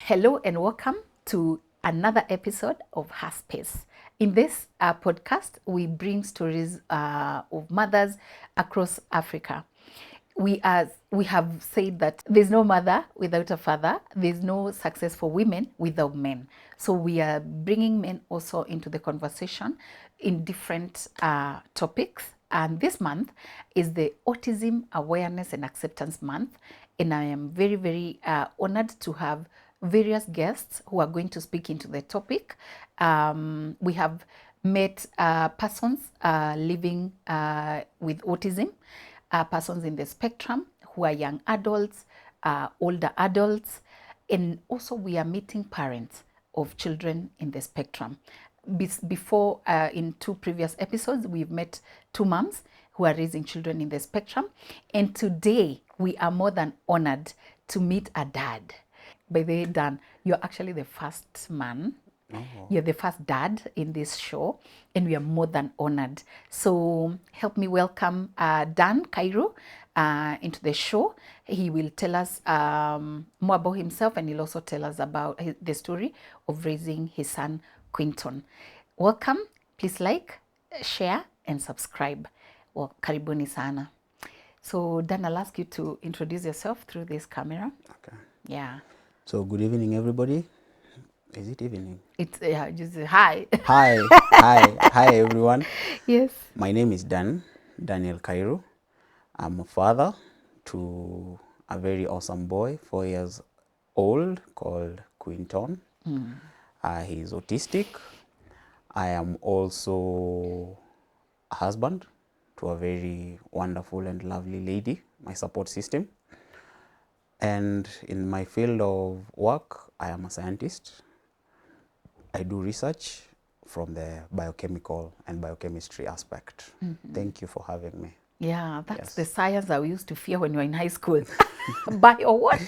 Hello and welcome to another episode of Her Space. In this podcast, we bring stories of mothers across Africa. We have said that there's no mother without a father. There's no success for women without men. So we are bringing men also into the conversation in different topics. And this month is the Autism Awareness and Acceptance Month. And I am very, very honored to have various guests who are going to speak into the topic. We have met persons living with autism, persons in the spectrum who are young adults, older adults, and also we are meeting parents of children in the spectrum. Before, in two previous episodes, we've met two moms who are raising children in the spectrum. And today, we are more than honored to meet a dad. By the way, Dan, you're actually the first man. Oh. You're the first dad in this show, and we are more than honored. So help me welcome Dan Cairo into the show. He will tell us more about himself, and he'll also tell us about the story of raising his son, Quinton. Welcome. Please like, share, and subscribe. Well, karibuni sana. So Dan, I'll ask you to introduce yourself through this camera. Okay. Yeah. So good evening, everybody. Is it evening? It's just hi. Hi, everyone. Yes. My name is Daniel Cairo. I'm a father to a very awesome boy, 4 years old, called Quinton. He's autistic. I am also a husband to a very wonderful and lovely lady, my support system. And in my field of work, I am a scientist. I do research from the biochemical and biochemistry aspect. Thank you for having me. Yeah, that's Yes. the science that we used to fear when we were in high school. Bio what?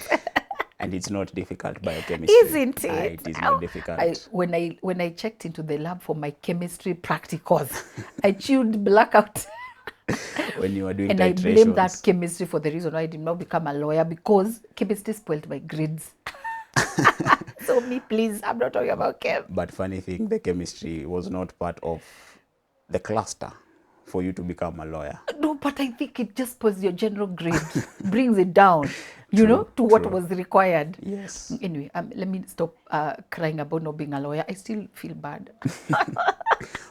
And it's not difficult, biochemistry. Isn't it? It is not difficult. When I checked into the lab for my chemistry practicals, I chewed blackout. When you are doing And I blame that titrations. chemistry for the reason why I did not become a lawyer, because chemistry spoiled my grades. So me, please, I'm not talking about chem. But funny thing, the chemistry was not part of the cluster for you to become a lawyer. No, but I think it just puts your general grade, brings it down, you know, to what was required. Yes. Anyway, let me stop crying about not being a lawyer. I still feel bad.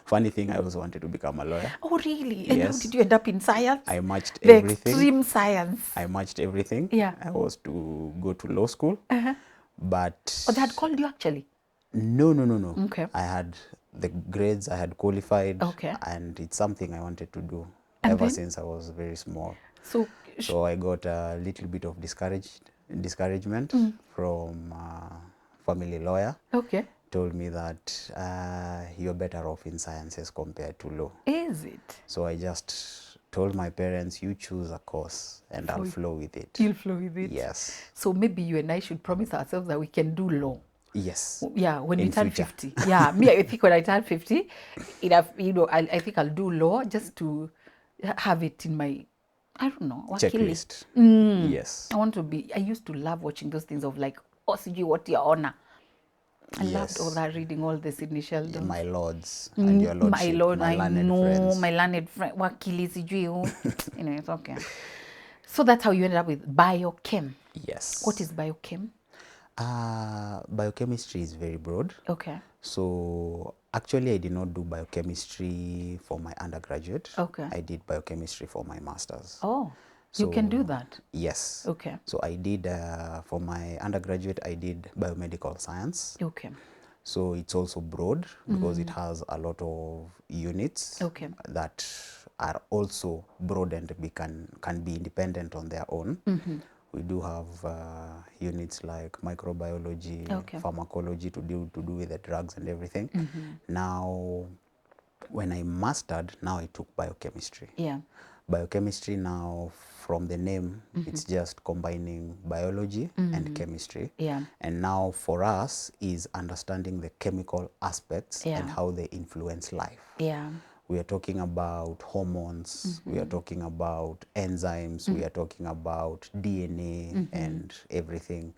Funny thing, I also wanted to become a lawyer. Oh, really? And how Yes. did you end up in science? I matched The everything. extreme science. I matched everything. Yeah. I was to go to law school. But Oh, they had called you actually? no. Okay. I had the grades, I had qualified. Okay. And it's something I wanted to do And ever then? since I was very small. So, So I got a little bit of discouragement from family lawyer. okay. Told me that you're better off in sciences compared to law. Is it? So I just told my parents, you choose a course and I'll flow with it. You'll flow with it? Yes. So maybe you and I should promise ourselves that we can do law. Yes. Yeah, when we In turn future. 50. Yeah, me, I think when I turn 50, I think I'll do law just to have it in my, I don't know, wakili. Checklist. Yes. I want to be, I used to love watching those things of like, oh, sijui what your honor. I loved all that, reading all the Sydney Sheldon. My lords and your lordship, My lord, my I learned know, friends. my learned friend, wakili, sijui who. Anyway, it's okay. So that's how you ended up with biochem. Yes. What is biochem? Biochemistry is very broad. Okay. So actually I did not do biochemistry for my undergraduate. Okay. I did biochemistry for my master's. Oh, you can do that? Yes. Okay. So I did, for my undergraduate, I did biomedical science. Okay. So it's also broad because it has a lot of units Okay. that are also broad and can be independent on their own. We do have units like microbiology, Okay. pharmacology to do with the drugs and everything. Now, when I mastered, now I took biochemistry. Yeah. Biochemistry now, from the name, it's just combining biology and chemistry. Yeah. And now for us is understanding the chemical aspects Yeah. and how they influence life. Yeah. We are talking about hormones, we are talking about enzymes, we are talking about DNA and everything.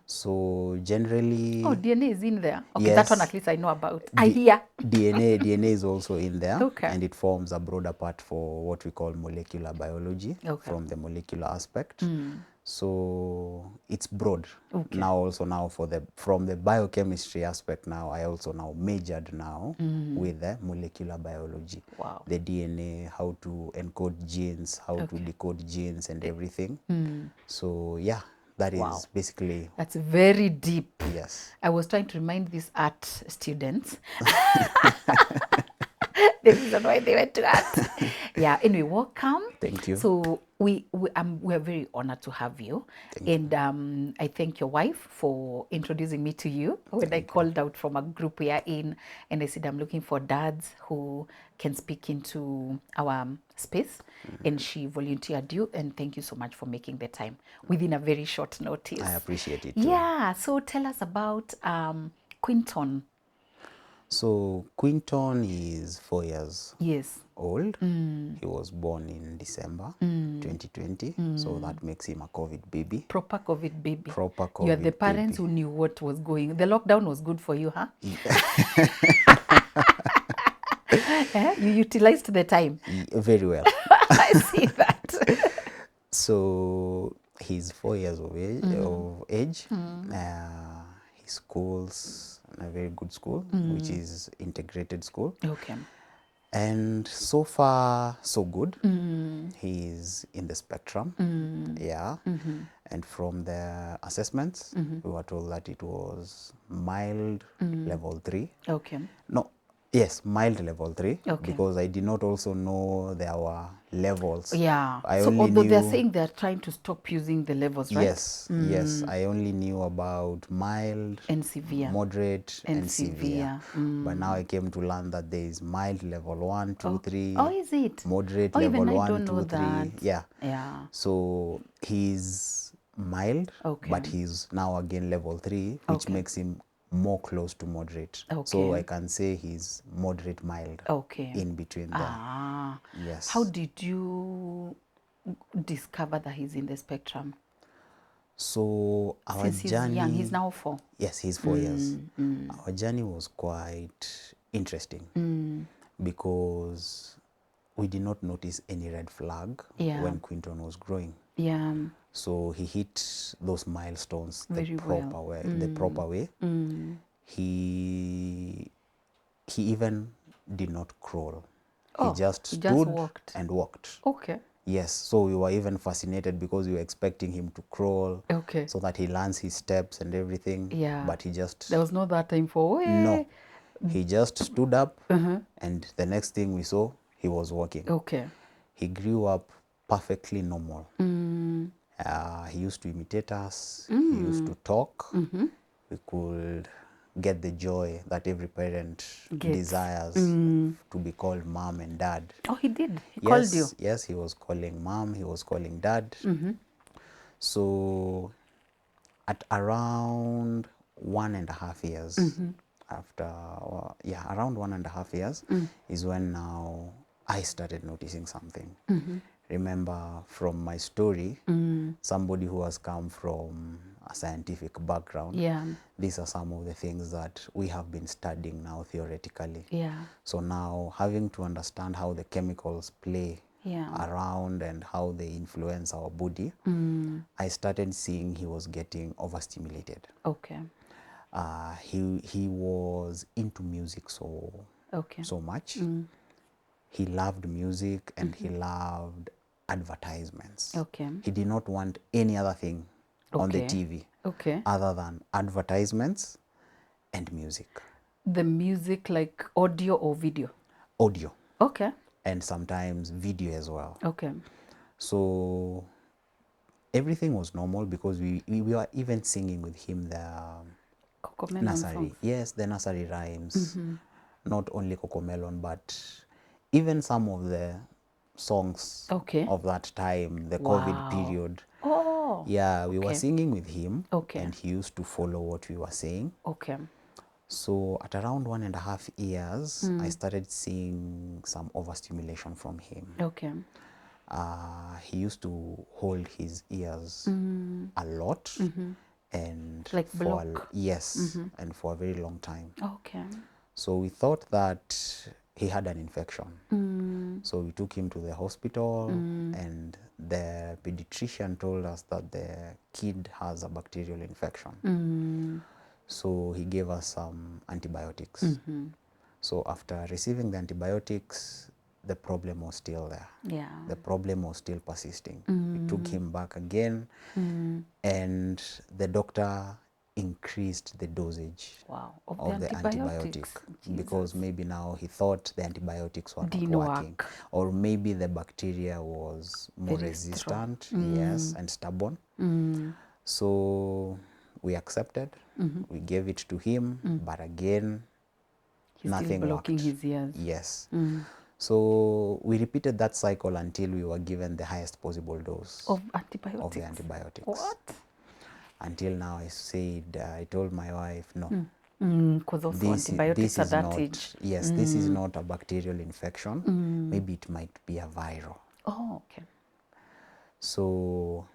So generally, Oh, DNA is in there. Okay, that one yes, at least I know about. I hear. DNA is also in there, Okay. and it forms a broader part for what we call molecular biology, Okay. from the molecular aspect. So it's broad. Okay. Now also now from the biochemistry aspect, now I also now majored now with the molecular biology. Wow. The DNA, how to encode genes, how to decode genes and everything. So yeah, that Wow. is basically, That's very deep. yes. I was trying to remind these art students the reason why they went to art. Yeah, anyway, welcome. Thank you. So we're very honored to have you. I thank your wife for introducing me to you when I called out from a group we are in, and I said I'm looking for dads who can speak into our space, and she volunteered you, and thank you so much for making the time within a very short notice. I appreciate it too. Yeah, so tell us about Quinton. So Quinton is 4 years Yes. old. He was born in December 2020, so that makes him a COVID baby. Proper COVID baby. Proper COVID You are the parents baby. who knew what was going. The lockdown was good for you, huh? You utilized the time. Very well. I see that. So he's 4 years of age. He schools in a very good school, which is integrated school. Okay. And so far, so good. He's in the spectrum. Yeah. And from the assessments, we were told that it was mild level 3. Okay. No, yes, mild level 3. Okay. Because I did not also know there were levels. Yeah. I So only although they're knew, saying they're trying to stop using the levels, right? yes, yes, I only knew about mild, And severe. moderate, And and severe. severe. But now I came to learn that there is mild level 1, 2, 3. Oh, is it? Moderate Oh, level even I 1, don't 2, know 3. that. Yeah. Yeah. So he's mild, Okay. but he's now again level 3, which Okay. makes him more close to moderate. Okay. So I can say he's moderate mild. Okay. In between there. Ah. Yes. How did you discover that he's in the spectrum? So our Since he's journey, young, he's now 4. yes, he's 4 years. Our journey was quite interesting because we did not notice any red flag Yeah. when Quinton was growing. Yeah. So he hit those milestones Very the proper well. way. The proper way. He even did not crawl. Oh, he just he stood just walked. and walked. Okay. Yes, so we were even fascinated because we were expecting him to crawl, Okay. so that he learns his steps and everything. Yeah. But he just, There was no that time for no, he just stood up, and the next thing we saw, he was walking. Okay. He grew up perfectly normal. He used to imitate us. He used to talk. We could get the joy that every parent desires to be called mom and dad. Oh, he did. He called you. Yes, he was calling mom. He was calling dad. So at around 1.5 years, after, around 1.5 years is when now I started noticing something. Remember from my story, somebody who has come from a scientific background, Yeah. these are some of the things that we have been studying now theoretically. Yeah. So now having to understand how the chemicals play Yeah. around and how they influence our body, I started seeing he was getting overstimulated. Okay. He was into music so much. He loved music and he loved advertisements. Okay. He did not want any other thing on the Okay. TV Okay. other than advertisements and music. The music, like audio or video? Audio. Okay. And sometimes video as well. Okay. So everything was normal because we were even singing with him the Cocomelon nursery. songs. Yes, the nursery rhymes. Not only Cocomelon, but even some of the songs of that time, the COVID period. Oh. Yeah, we were singing with him, Okay. and he used to follow what we were saying. Okay. So at around 1.5 years, I started seeing some overstimulation from him. Okay. He used to hold his ears a lot, and Like for block. yes, and for a very long time. Okay. So we thought that he had an infection. So we took him to the hospital, and the pediatrician told us that the kid has a bacterial infection. So he gave us some antibiotics. So after receiving the antibiotics, the problem was still there. Yeah. The problem was still persisting. We took him back again, and the doctor increased the dosage Wow. of the antibiotic, because maybe now he thought the antibiotics were not working, or maybe the bacteria was more Very resistant, yes, and stubborn. So we accepted, we gave it to him, but again, He's nothing still blocking worked. his ears. Yes. So we repeated that cycle until we were given the highest possible dose Of antibiotics. of the antibiotics. What? Until now, I said, I told my wife, no, Because also antibiotics at that age. yes, this is not a bacterial infection. Maybe it might be a viral. Oh, okay. So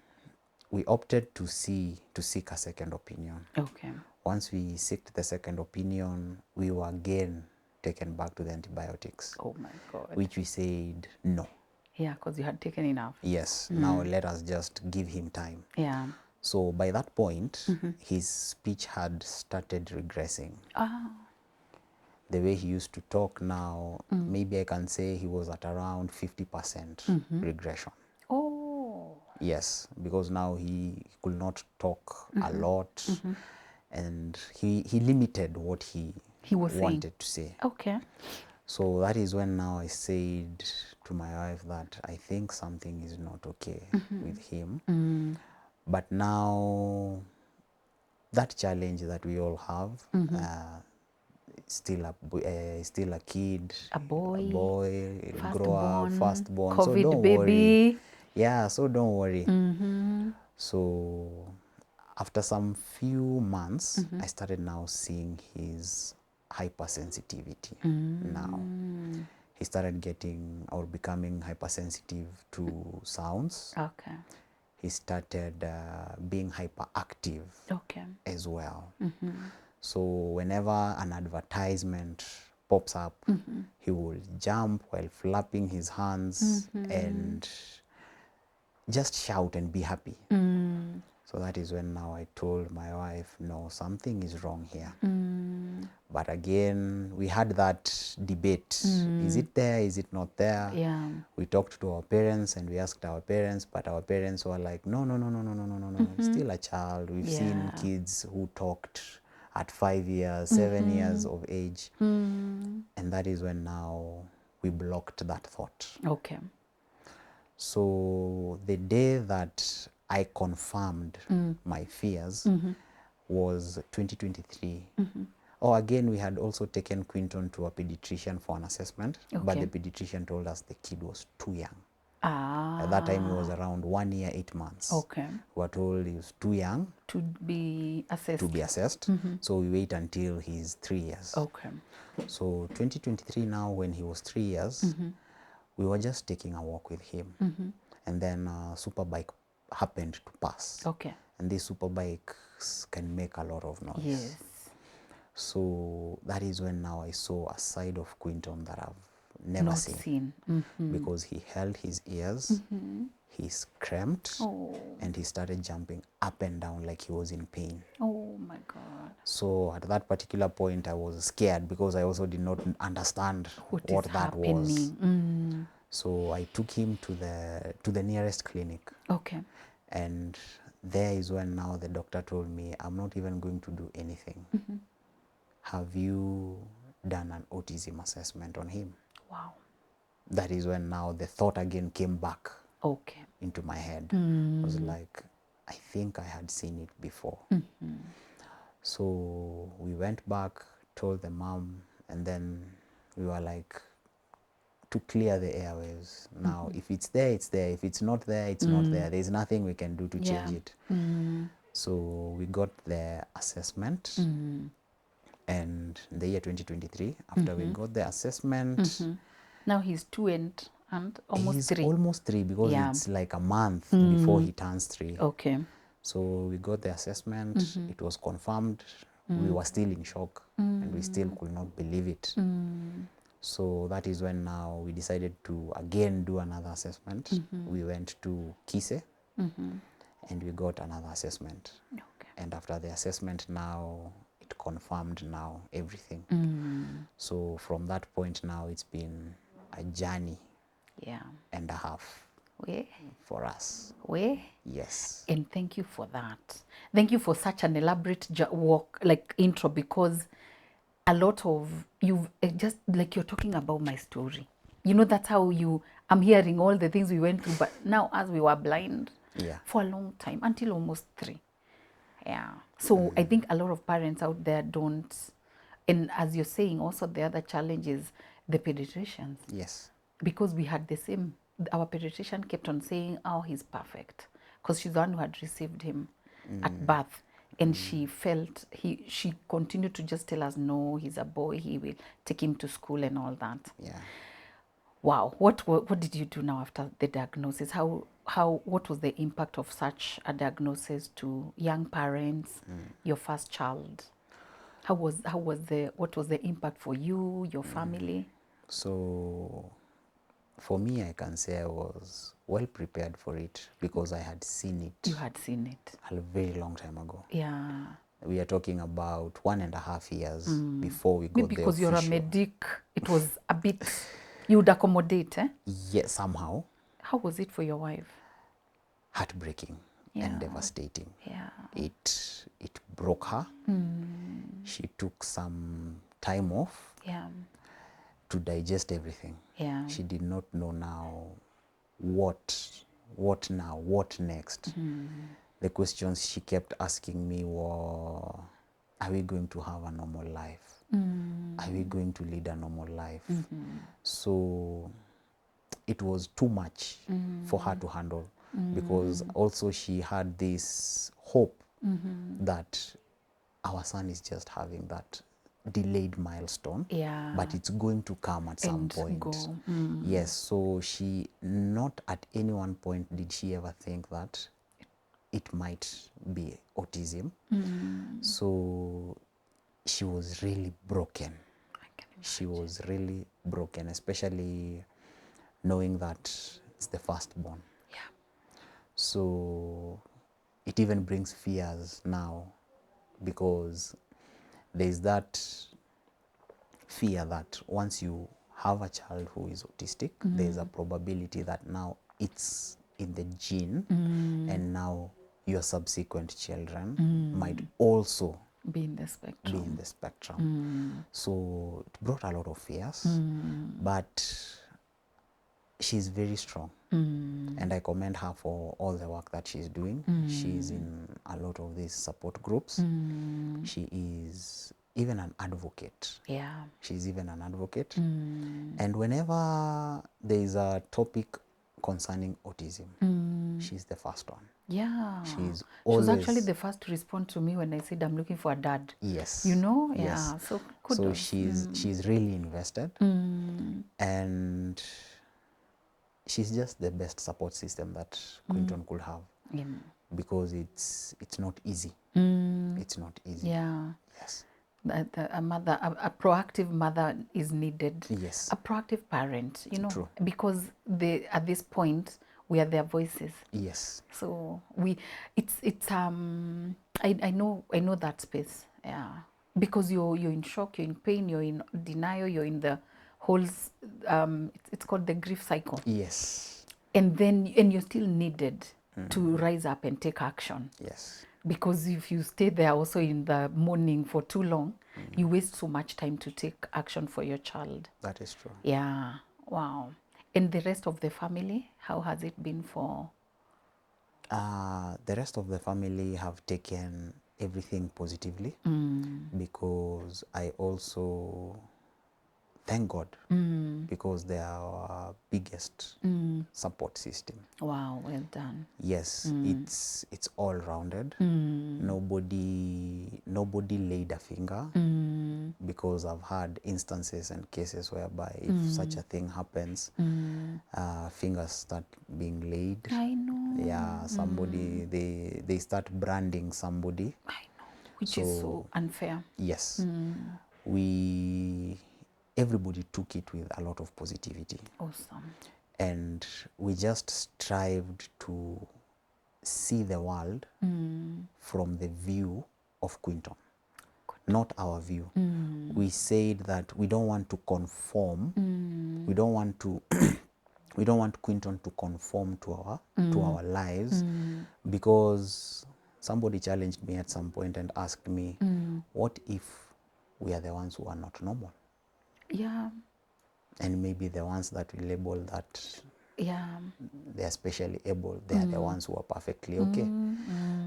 we opted to seek a second opinion. Okay. Once we sought the second opinion, we were again taken back to the antibiotics. Oh my God. Which we said no. Yeah, because you had taken enough. Yes, now let us just give him time. Yeah. So by that point, his speech had started regressing. The way he used to talk now, maybe I can say he was at around 50% regression. Oh. Yes, because now he could not talk a lot, and he limited what he was wanted to say. Okay. So that is when now I said to my wife that I think something is not okay with him. But now that challenge that we all have, still a kid, A boy, grow up, firstborn. So COVID don't baby. worry. Yeah, so don't worry. So after some few months, I started now seeing his hypersensitivity. Now he started getting or becoming hypersensitive to sounds. Okay. He started being hyperactive as well. So whenever an advertisement pops up, he will jump while flapping his hands and just shout and be happy. So that is when now I told my wife, no, something is wrong here. But again, we had that debate. Is it there? Is it not there? Yeah. We talked to our parents and we asked our parents, but our parents were like, no, no, no, no, no, no, no, no, no. Still a child. We've seen kids who talked at 5 years, 7 years of age. And that is when now we blocked that thought. Okay. So the day that I confirmed my fears was 2023. Oh, again, we had also taken Quinton to a pediatrician for an assessment, but the pediatrician told us the kid was too young. At that time, he was around 1 year, 8 months. Okay. We were told he was too young to be assessed. So we wait until he's 3 years. Okay. So 2023 now, when he was 3 years, we were just taking a walk with him. And then a superbike happened to pass. Okay. And these superbikes can make a lot of noise. Yes. So that is when now I saw a side of Quinton that I've never seen. Because he held his ears, he screamed, and he started jumping up and down like he was in pain. Oh my God. So at that particular point, I was scared because I also did not understand what that was. So I took him to the nearest clinic. Okay. And there is when now the doctor told me, I'm not even going to do anything. Have you done an autism assessment on him? Wow. That is when now the thought again came back into my head. I was like, I think I had seen it before. So we went back, told the mom, and then we were like, to clear the airwaves. Now, if it's there, it's there. If it's not there, it's not there. There's nothing we can do to change it. So we got the assessment. And in the year 2023, after we got the assessment, Now he's 2 and almost he's 3. almost 3 because Yeah. it's like a month before he turns 3. Okay. So we got the assessment, it was confirmed. We were still in shock and we still could not believe it. So that is when now we decided to again do another assessment. We went to Kise and we got another assessment. Okay. And after the assessment now, it confirmed now everything. So from that point now, it's been a journey Yeah. and a half We. for us. Yes. And thank you for that. Thank you for such an elaborate walk, like intro, because a lot of you've just like you're talking about my story. You know, that's how I'm hearing all the things we went through, but now as we were blind Yeah. for a long time, until almost 3. Yeah. So I think a lot of parents out there don't, and as you're saying, also the other challenge is the pediatricians. Yes. Because we had the same, our pediatrician kept on saying, oh, he's perfect, because she's the one who had received him at birth, and she felt she continued to just tell us, no, he's a boy, he will take him to school and all that. Yeah. Wow. What did you do now after the diagnosis? What was the impact of such a diagnosis to young parents, your first child? What was the impact for you, your family? So for me, I can say I was well prepared for it because I had seen it You had seen it. a very long time ago. Yeah. We are talking about 1.5 years before we got Maybe the because official. you're a medic, it was a bit, you would accommodate, eh? Yes, somehow. How was it for your wife? Heartbreaking Yeah. and devastating. Yeah. It broke her. She took some time off Yeah. to digest everything. Yeah. She did not know now what now, what next. The questions she kept asking me were, are we going to have a normal life? Are we going to lead a normal life? So it was too much for her to handle because also she had this hope that our son is just having that delayed milestone, Yeah. but it's going to come at some And point. go. Yes, so she, not at any one point did she ever think that it might be autism. So she was really broken. She was really broken, especially knowing that it's the firstborn. Yeah. So it even brings fears now because there's that fear that once you have a child who is autistic, there's a probability that now it's in the gene and now your subsequent children might also Be in the spectrum. be in the spectrum. So it brought a lot of fears, but she's very strong. And I commend her for all the work that she's doing. She's in a lot of these support groups. She is even an advocate. Yeah. She's even an advocate. And whenever there is a topic concerning autism, she's the first one. Yeah. She's She always... was actually the first to respond to me when I said I'm looking for a dad. Yes. You know? Yes. Yeah. So kudos. So she's really invested. And she's just the best support system that Quinton could have. Yeah. Because it's not easy. It's not easy. Yeah. Yes. A proactive mother is needed. Yes. A proactive parent, you know. True. Because at this point we are their voices. Yes. So I know that space. Yeah. Because you're in shock, you're in pain, you're in denial, you're in the whole it's called the grief cycle. Yes. And you're still needed to rise up and take action. Yes. Because if you stay there also in the mourning for too long, you waste so much time to take action for your child. That is true. Yeah. Wow. And the rest of the family, how has it been for? The rest of the family have taken everything positively because I also thank God, because they are our biggest support system. Wow, well done. Yes, it's all rounded. Nobody laid a finger, because I've had instances and cases whereby if such a thing happens, fingers start being laid. I know. Yeah, somebody they start branding somebody. I know, which is so unfair. Yes, everybody took it with a lot of positivity. Awesome. And we just strived to see the world from the view of Quinton, not our view. We said that we don't want to conform. We don't want to we don't want Quinton to conform to our lives, because somebody challenged me at some point and asked me, what if we are the ones who are not normal? Yeah. And maybe the ones that we label that Yeah. they are specially able, they are the ones who are perfectly okay.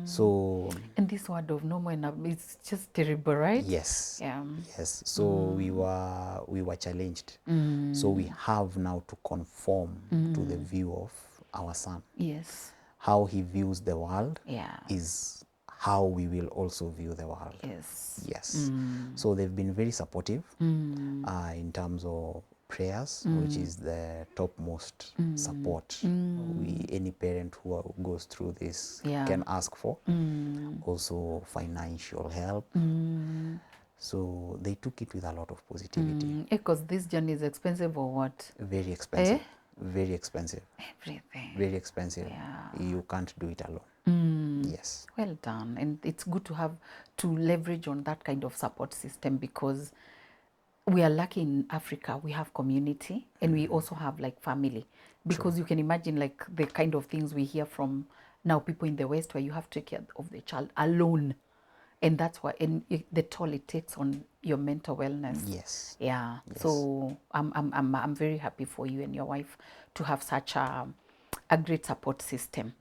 So, and this word of normal, it's just terrible, right? yes, Yeah. yes. So we were challenged. So we have now to conform to the view of our son. Yes. How he views the world Yeah. is how we will also view the world. Yes. Yes. So they've been very supportive in terms of prayers, which is the topmost support any parent who goes through this can ask for. Also financial help. So they took it with a lot of positivity. Because this journey is expensive or what? Very expensive. Very expensive. Everything. Very expensive. Yeah. You can't do it alone. Yes. Well done. And it's good to have to leverage on that kind of support system, because we are lucky in Africa. We have community and we also have like family, because you can imagine like the kind of things we hear from now people in the West, where you have to take care of the child alone, and that's why, and the toll it takes on your mental wellness. Yes. Yeah. Yes. So I'm very happy for you and your wife to have such a great support system.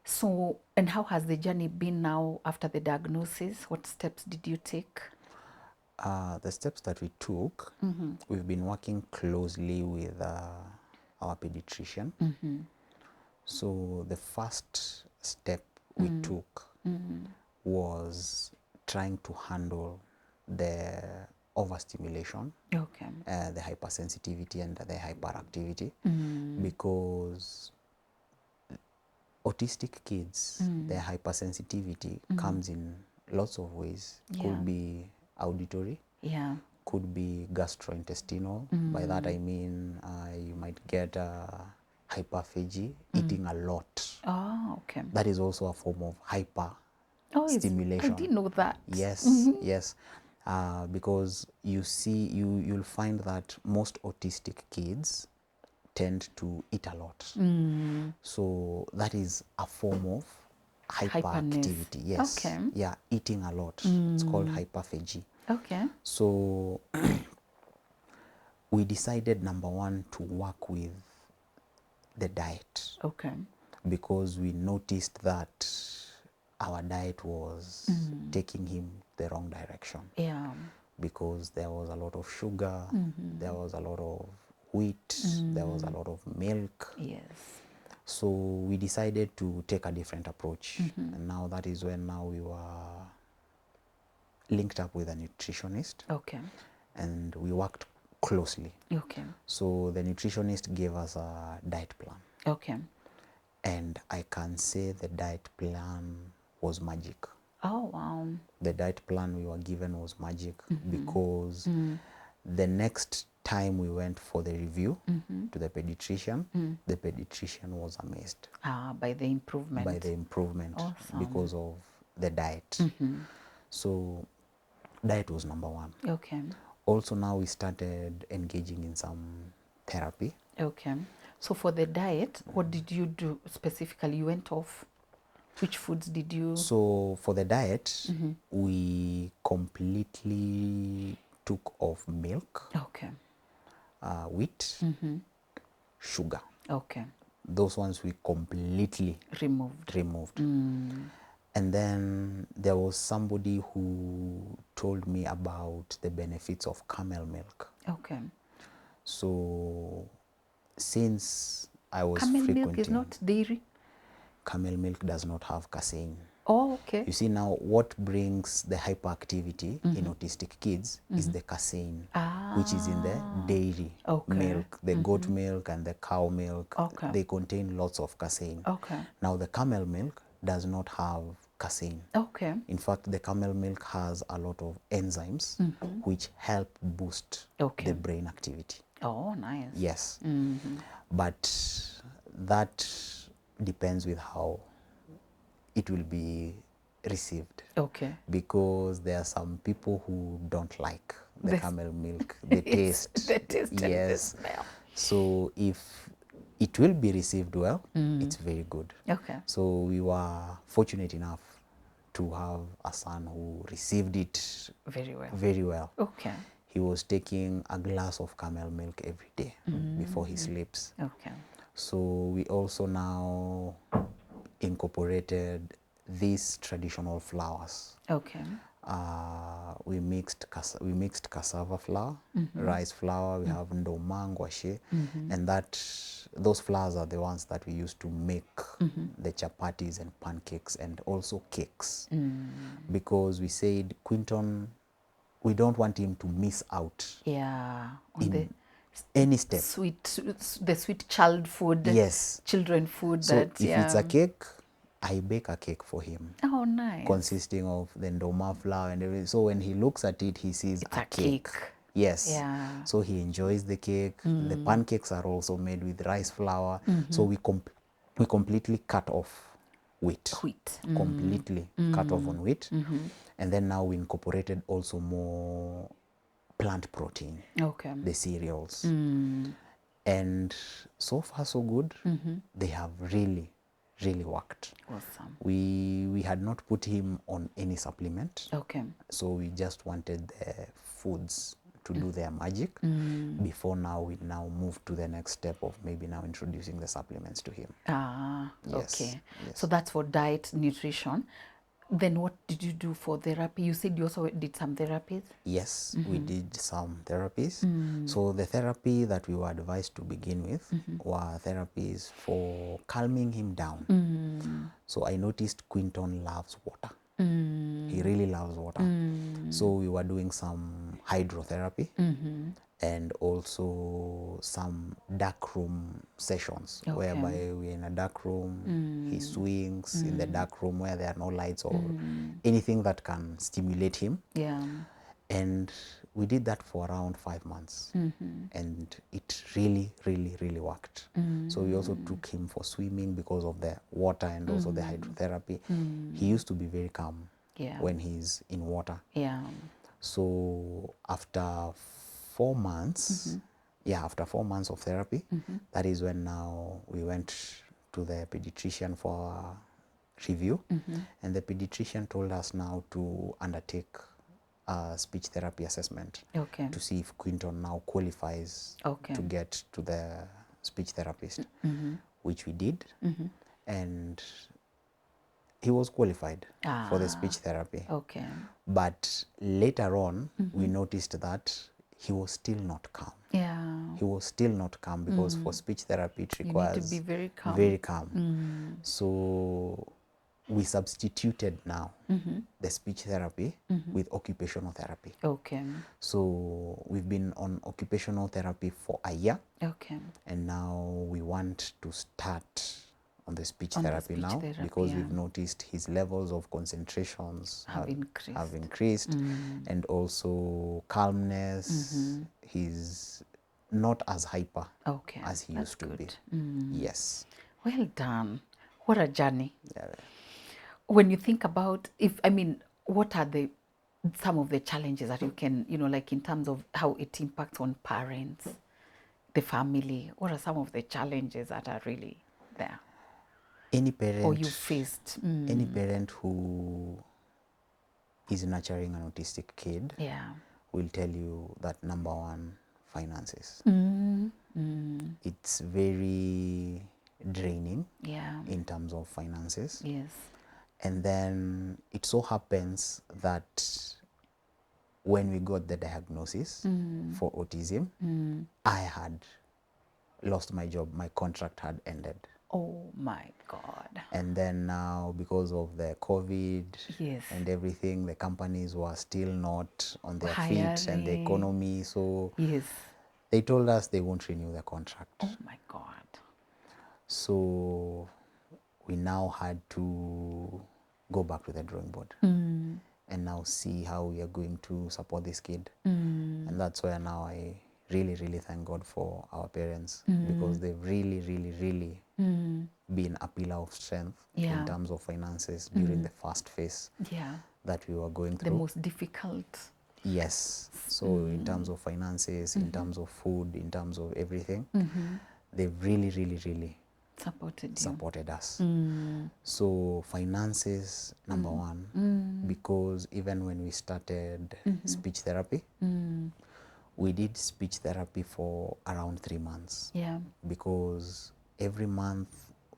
So, and how has the journey been now after the diagnosis? What steps did you take? The steps that we took, we've been working closely with our pediatrician. So the first step we took was trying to handle the overstimulation, Okay. the hypersensitivity and the hyperactivity, because autistic kids, their hypersensitivity comes in lots of ways. Could be auditory, Yeah. could be gastrointestinal. By that I mean you might get hyperphagy, eating a lot. Oh, okay. That is also a form of hyper Oh, stimulation. I didn't know that. Yes, yes. Because you'll find that most autistic kids tend to eat a lot. So that is a form of hyperactivity. Yes. Okay. Yeah, eating a lot. It's called hyperphagy. Okay. So we decided, number one, to work with the diet, Okay. because we noticed that our diet was taking him the wrong direction. Yeah. Because there was a lot of sugar, there was a lot of wheat, there was a lot of milk. Yes. So we decided to take a different approach. And now that is when now we were linked up with a nutritionist. Okay. And we worked closely. Okay. So the nutritionist gave us a diet plan. Okay. And I can say the diet plan was magic. Oh, wow. The diet plan we were given was magic, because the next time we went for the review to the pediatrician was amazed By the improvement. by the improvement. Awesome. Because of the diet. So diet was number one. Okay. Also now we started engaging in some therapy. Okay. So for the diet, what did you do specifically? You went off. Which foods did you? So for the diet, we completely took off milk, Okay. wheat, sugar. Okay. Those ones we completely Removed. And then there was somebody who told me about the benefits of camel milk. Okay. So since I was Camel milk is frequenting, not dairy. camel milk does not have casein. Oh, okay. You see, now what brings the hyperactivity in autistic kids is the casein, which is in the dairy Okay. milk, the goat milk and the cow milk. Okay. They contain lots of casein. Okay. Now the camel milk does not have casein. Okay. In fact, the camel milk has a lot of enzymes which help boost Okay. the brain activity. Oh, nice. Yes. But that depends with how it will be received. Okay. Because there are some people who don't like the The- camel milk, the taste. The taste and the Yes. smell. So if it will be received well, it's very good. Okay. So we were fortunate enough to have a son who received it Very well. very well. Okay. He was taking a glass of camel milk every day before he sleeps. Okay. So we also now incorporated these traditional flours. Okay. We mixed cassava flour, rice flour. We have ndoma, ngwashe, and those flours are the ones that we use to make the chapatis and pancakes and also cakes. Because we said Quinton, we don't want him to miss out Yeah. On in the any step. the sweet child food. Yes. Children food So that, if yeah. it's a cake, I bake a cake for him, Oh, nice. consisting of the ndoma flour and everything. So when he looks at it, he sees It's a cake. Yes. Yeah. So he enjoys the cake. The pancakes are also made with rice flour. So we completely cut off wheat. Completely cut off on wheat. And then now we incorporated also more plant protein, Okay. the cereals. And so far so good. They have really worked. Awesome. We had not put him on any supplement. Okay. So we just wanted the foods to do their magic before now we now move to the next step of maybe now introducing the supplements to him. Ah, Yes, okay. yes. So that's for diet, nutrition. Then what did you do for therapy? You said you also did some therapies? Yes, we did some therapies. So the therapy that we were advised to begin with were therapies for calming him down. So I noticed Quinton loves water. He really loves water. So we were doing some hydrotherapy and also some dark room sessions whereby we're in a dark room, he swings in the dark room where there are no lights or anything that can stimulate him. Yeah. And we did that for around 5 months and it really worked. So we also took him for swimming because of the water and also the hydrotherapy. He used to be very calm when he's in water. Yeah. So after 4 months, after 4 months of therapy, that is when now we went to the pediatrician for a review. And the pediatrician told us now to undertake a speech therapy assessment Okay. to see if Quinton now qualifies Okay. to get to the speech therapist, which we did. And he was qualified for the speech therapy. Okay. But later on, we noticed that he was still not calm. Yeah. He was still not calm because for speech therapy, it You requires need to be very calm. very calm. So we substituted now the speech therapy with occupational therapy. Okay. So we've been on occupational therapy for a year. Okay. And now we want to start on the speech On the therapy speech now therapy, because yeah. we've noticed his levels of concentrations Have increased. have increased and also calmness. He's not as hyper Okay. as he That's used to be. good. Yes. Well done. What a journey. Yeah. When you think about what are some of the challenges that you can, like in terms of how it impacts on parents, the family, what are some of the challenges that are really there Any parent, or you faced? any parent who is nurturing an autistic kid Yeah. will tell you that number one, finances. It's very draining Yeah. in terms of finances. Yes. And then it so happens that when we got the diagnosis for autism, I had lost my job. My contract had ended. Oh my God. And then now, because of the COVID Yes. and everything, the companies were still not on their feet and the Hiring. economy. So Yes. they told us they won't renew the contract. Oh my God. So we now had to go back to the drawing board and now see how we are going to support this kid. And that's where now I really, really thank God for our parents because they've really, really, really been a pillar of strength in terms of finances during the first phase that we were going The through. most difficult. Yes. So in terms of finances, in terms of food, in terms of everything, they've really, really, really supported us. So finances, number one, because even when we started speech therapy, we did speech therapy for around 3 months. Yeah. Because every month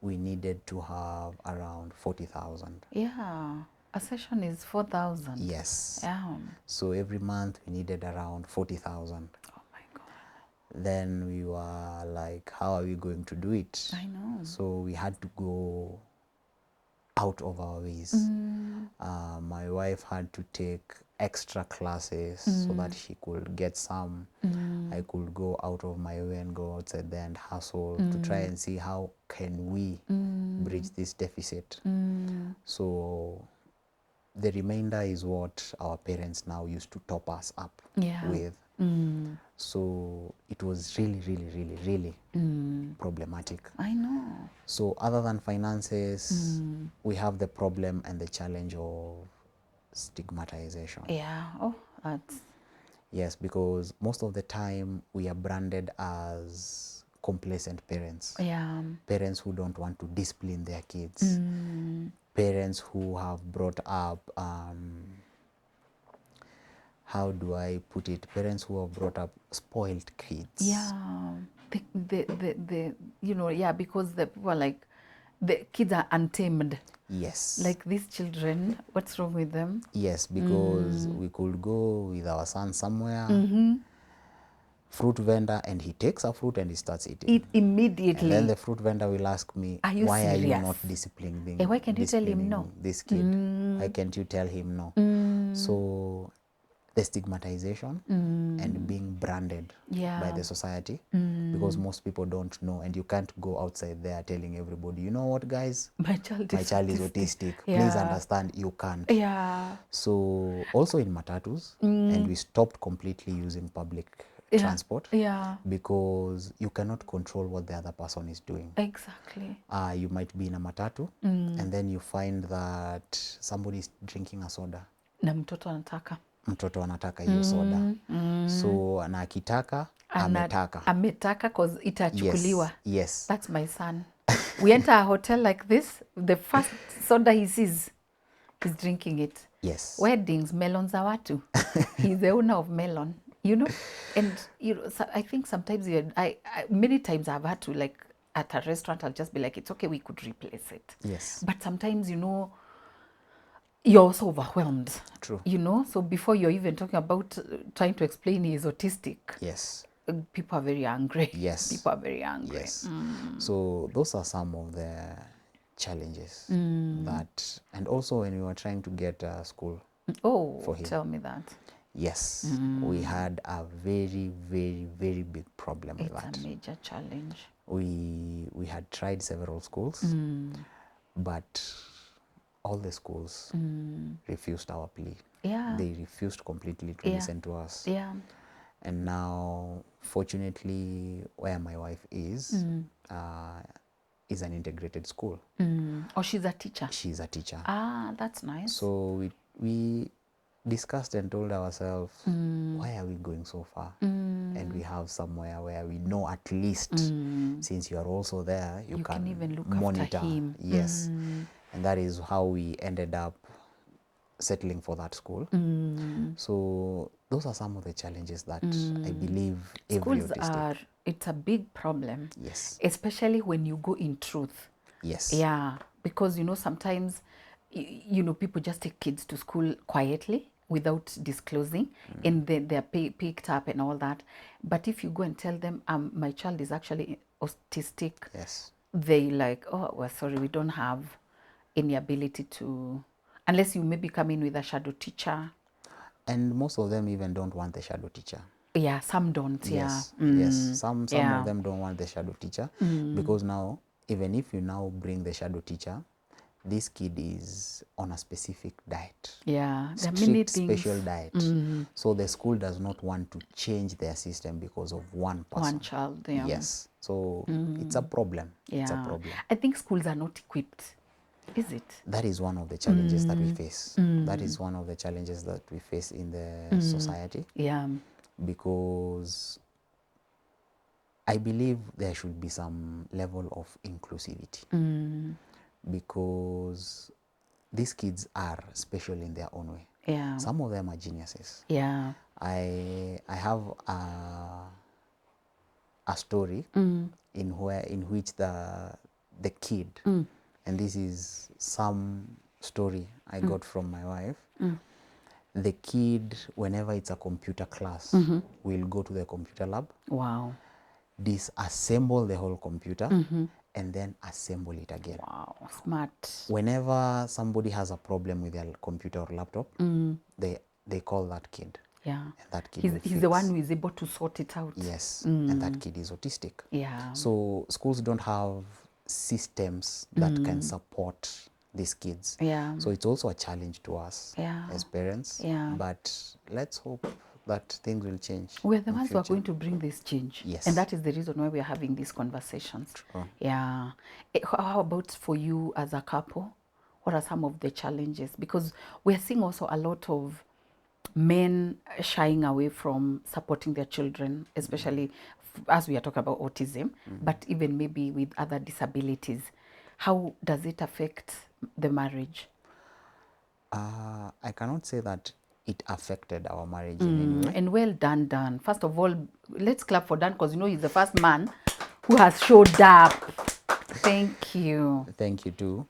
we needed to have around 40,000. Yeah. A session is 4,000. Yes. Yeah. So every month we needed around 40,000. Oh my God. Then we were like, how are we going to do it? I know. So we had to go out of our ways. My wife had to take extra classes so that she could get some. I could go out of my way and go outside there and hustle to try and see how can we bridge this deficit. So the remainder is what our parents now used to top us up with. So it was really, really, really, really problematic. I know. So other than finances, we have the problem and the challenge of stigmatization. Yeah. Oh, that's. Yes, because most of the time we are branded as complacent parents. Yeah. Parents who don't want to discipline their kids. Parents who have brought up, how do I put it? Parents who have brought up spoiled kids. Yeah. Because the people are like, the kids are untamed. Yes. Like these children, what's wrong with them? Yes, because we could go with our son somewhere, fruit vendor, and he takes a fruit and he starts eating. Eat immediately. And then the fruit vendor will ask me, Are you why are you serious? not disciplining, Why can't you tell him no? this kid? Why can't you tell him no? So the stigmatization and being branded by the society, because most people don't know, and you can't go outside there telling everybody, you know what, guys, My child is autistic. Yeah. Please understand, you can't. Yeah. So also in matatus, and we stopped completely using public transport because you cannot control what the other person is doing. Exactly. You might be in a matatu and then you find that somebody is drinking a soda. Na mtoto anataka. Mtoto anataka hiyo soda. So na akitaka, ametaka. Ametaka cause itachukuliwa. Yes. That's my son. We enter a hotel like this, the first soda he sees, he's drinking it. Yes. Weddings, melon za watu. He's the owner of melon, you know? And so I think sometimes many times I've had to, like, at a restaurant, I'll just be like, it's okay, we could replace it. Yes. But sometimes, you're also overwhelmed. True. So before you're even talking about trying to explain he's autistic. Yes. People are very angry. Yes. People are very angry. Yes. So those are some of the challenges that, and also when we were trying to get a school for him. Tell me that. Yes, we had a very, very, very big problem with that. It's a major challenge. We had tried several schools, but all the schools refused our plea. Yeah. They refused completely to listen to us. Yeah. And now, fortunately, where my wife is an integrated school. Oh, she's a teacher? She's a teacher. Ah, that's nice. So we discussed and told ourselves, why are we going so far? And we have somewhere where we know at least, since you are also there, you can even look monitor. after him. Yes. And that is how we ended up settling for that school. So those are some of the challenges that I believe every Schools autistic. It's a big problem. Yes. Especially when you go in truth. Yes. Yeah, because sometimes people just take kids to school quietly without disclosing, and then they're picked up and all that. But if you go and tell them, my child is actually autistic, Yes. they like, oh, well, sorry, we don't have any ability to, unless you maybe come in with a shadow teacher. And most of them even don't want the shadow teacher. Yeah, some don't. Yes, Yeah. yes. Some yeah. of them don't want the shadow teacher because now, even if you now bring the shadow teacher, this kid is on a specific diet. Yeah, there are many Strict things. special diet. So the school does not want to change their system because of one person. One child. Yeah. Yes. So it's a problem. Yeah. It's a problem. I think schools are not equipped. Is it? That is one of the challenges that we face. That is one of the challenges that we face in the society. Yeah. Because I believe there should be some level of inclusivity. Because these kids are special in their own way. Yeah. Some of them are geniuses. Yeah. I have a story in which the kid, and this is some story I got from my wife. The kid, whenever it's a computer class, will go to the computer lab. Wow. Disassemble the whole computer and then assemble it again. Wow. Smart. Whenever somebody has a problem with their computer or laptop, they call that kid. Yeah. And that kid He's the one who is able to sort it out. Yes, and that kid is autistic. Yeah. So schools don't have systems that can support these kids. Yeah. So it's also a challenge to us Yeah. as parents. Yeah. But let's hope that things will change. We're the in ones who are future. going to bring this change. Yes. And that is the reason why we are having these conversations. True. Yeah. How about for you as a couple? What are some of the challenges? Because we're seeing also a lot of men shying away from supporting their children, especially as we are talking about autism, but even maybe with other disabilities. How does it affect the marriage? I cannot say that it affected our marriage in any way. And well done, Dan. First of all, let's clap for Dan because you know he's the first man who has showed up. Thank you. Thank you too.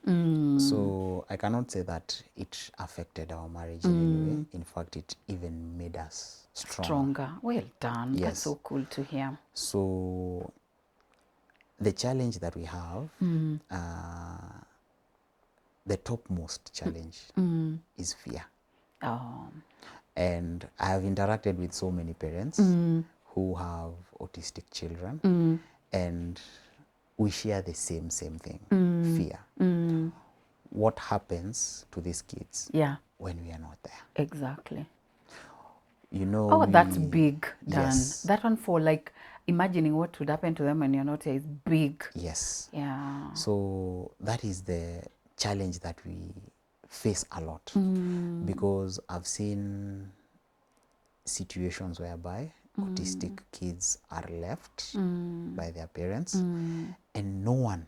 So I cannot say that it affected our marriage in any way. In fact, it even made us stronger. Well done. Yes. That's so cool to hear. So the challenge that we have, the topmost challenge is fear. Oh. And I have interacted with so many parents who have autistic children, and we share the same thing, fear. What happens to these kids when we are not there? Exactly. You know. Oh, that's big, Dan. Yes. That one for like imagining what would happen to them when you're not here is big. Yes. Yeah. So that is the challenge that we face a lot, because I've seen situations whereby autistic kids are left by their parents, and no one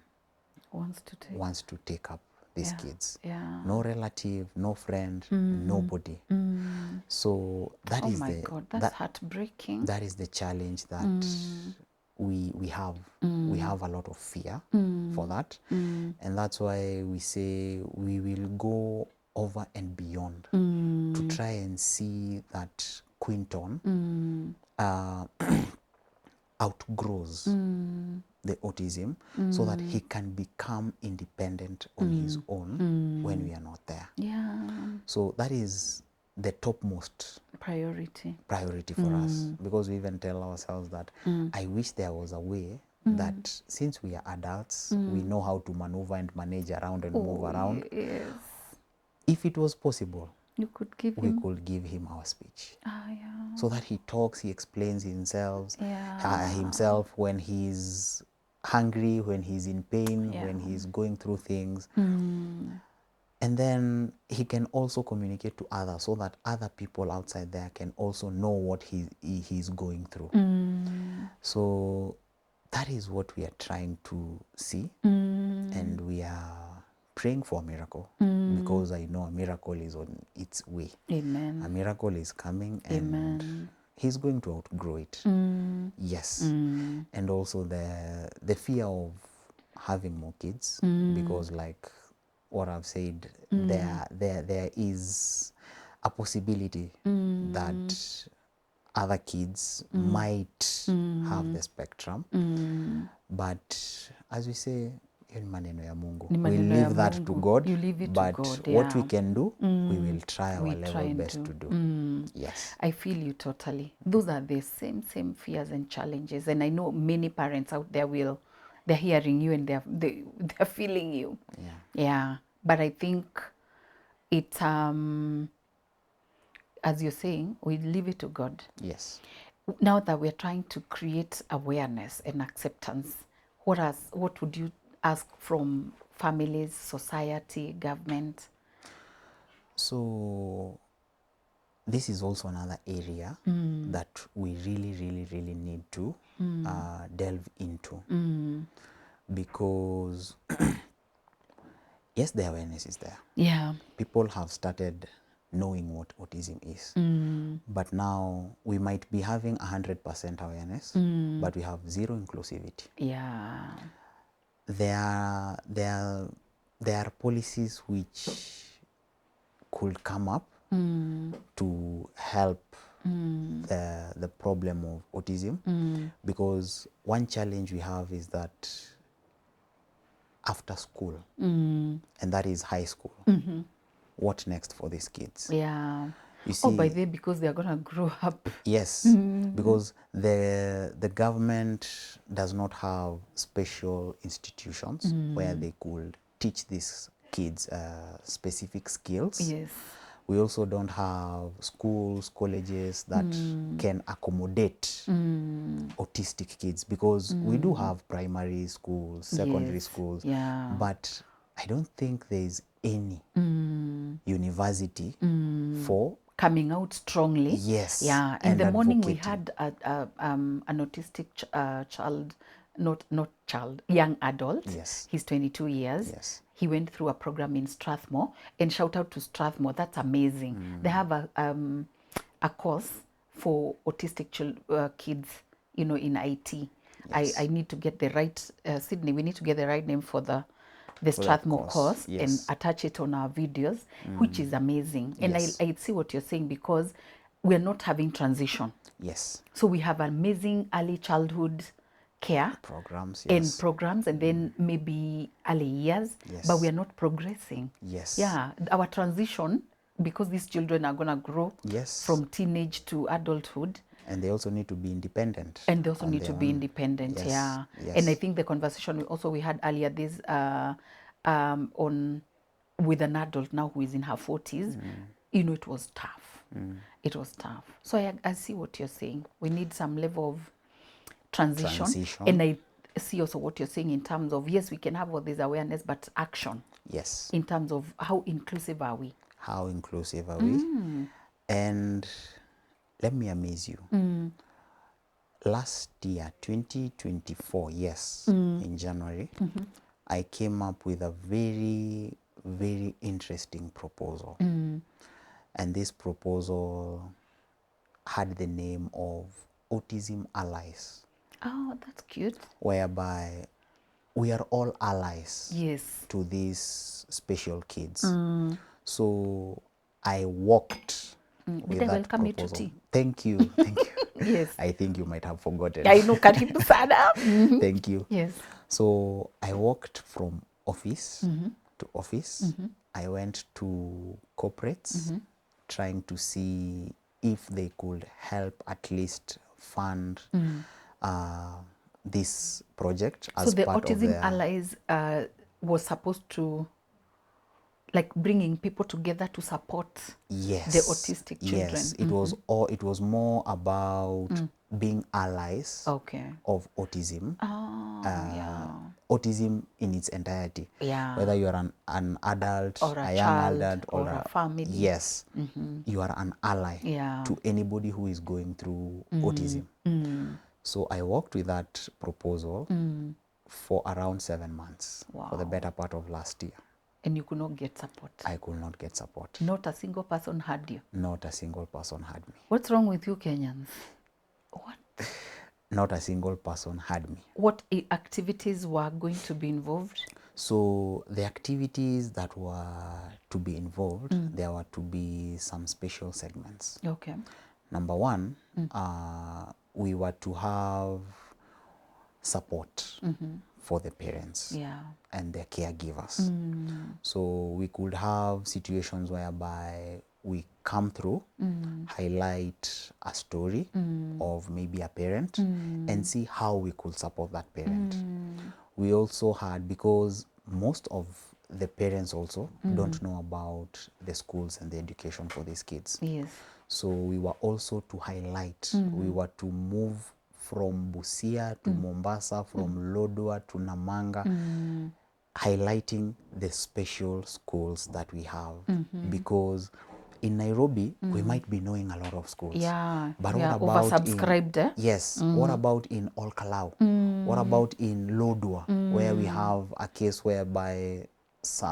wants to take up these kids. Yeah. No relative, no friend, nobody. So that is my God, that's heartbreaking. That is the challenge that we have. We have a lot of fear for that, and that's why we say we will go over and beyond to try and see that Quinton outgrows the autism so that he can become independent on his own when we are not there. Yeah. So that is the topmost priority for us, because we even tell ourselves that I wish there was a way that since we are adults, we know how to maneuver and manage around and move around. Yes. If it was possible, you could give we him. could give him our speech. Yeah. So that he talks, he explains himself, Yeah. when he's hungry, when he's in pain, when he's going through things. And then he can also communicate to others so that other people outside there can also know what he's going through. So that is what we are trying to see, and we are praying for a miracle, because I know a miracle is on its way. Amen. A miracle is coming, and Amen. he's going to outgrow it. Yes. And also the fear of having more kids, because like what I've said, there is a possibility that other kids might have the spectrum. But as we say, hiyo ni maneno ya Mungu. Ni We maneno ya leave that to Mungu. God. You leave it to But God, what we yeah. can do, we will try our We level try and best do. to do. Yes. I feel you totally. Those are the same fears and challenges, and I know many parents out there they're hearing you and they're feeling you. Yeah. But I think it as you're saying, we leave it to God. Yes. Now that we're trying to create awareness and acceptance, what would you ask from families, society, government? So this is also another area that we really need to delve into, because yes, the awareness is there. Yeah. People have started knowing what autism is, but now we might be having 100% awareness, but we have zero inclusivity. Yeah. There are policies which could come up to help the problem of autism, because one challenge we have is that after school, and that is high school, what next for these kids? Yeah. You see, By the way, because they're gonna grow up. yes, because the government does not have special institutions where they could teach these kids specific skills. Yes. We also don't have schools, colleges that can accommodate autistic kids, because we do have primary schools, secondary Yes. schools, Yeah. but I don't think there is any university for Coming out strongly. Yes, Yeah. In and the morning we advocating. had an autistic child, not child, young adult. Yes. He's 22 years. Yes. He went through a program in Strathmore, and shout out to Strathmore. That's amazing. They have a course for autistic kids, in IT. Yes. I need to get the right, Sydney, we need to get the right name for the that Strathmore course, course and yes. attach it on our videos, which is amazing. And Yes. I see what you're saying, because we're not having transition. Yes. So we have amazing early childhood care Programs, and yes. programs, and then maybe early years, Yes. but we are not progressing. Yes. Yeah, our transition, because these children are going to grow Yes. from teenage to adulthood, And they also need to be independent. and they also on need to their be own. independent. Yes. Yeah. Yes. And I think the conversation we had earlier this on with an adult now who is in her 40s, it was tough. It was tough. So I see what you're saying. We need some level of transition. And I see also what you're saying in terms of, yes, we can have all this awareness, but action. Yes. In terms of how inclusive are we? How inclusive are we? And let me amaze you. Last year, 2024, yes, in January, I came up with a very interesting proposal. And this proposal had the name of Autism Allies. Oh, that's cute. Whereby we are all allies, yes, to these special kids. So I walked with that welcome you to proposal. tea. Thank you, thank you. Yes. I think you might have forgotten. I know, karibu sana. Thank you. Yes. So I walked from office to office. I went to corporates, trying to see if they could help at least fund this project as So the part of Autism their... Allies was supposed to, like, bringing people together to support Yes. the autistic children. Yes, it was more about being allies Okay. of autism. Oh, yeah. Autism in its entirety. Yeah. Whether you are an adult, Or a young child, adult, or a family. Yes, you are an ally Yeah. to anybody who is going through autism. So I worked with that proposal for around 7 months, for the Wow. better part of last year. And you could not get support. I could not get support. Not a single person had you. Not a single person had me. What's wrong with you Kenyans? What? Not a single person had me. What activities were going to be involved? So the activities that were to be involved, there were to be some special segments. Okay. Number one, we were to have support for the parents Yeah. and their caregivers. So we could have situations whereby we come through, highlight a story of maybe a parent and see how we could support that parent. We also had, because most of the parents also don't know about the schools and the education for these kids. Yes. So we were also to highlight, we were to move from Busia to Mombasa, from Lodwar to Namanga, highlighting the special schools that we have. Because in Nairobi, we might be knowing a lot of schools. Yeah. But we what are about in, oversubscribed, eh? yes, what about in Olkalau? What about in Lodwar, where we have a case whereby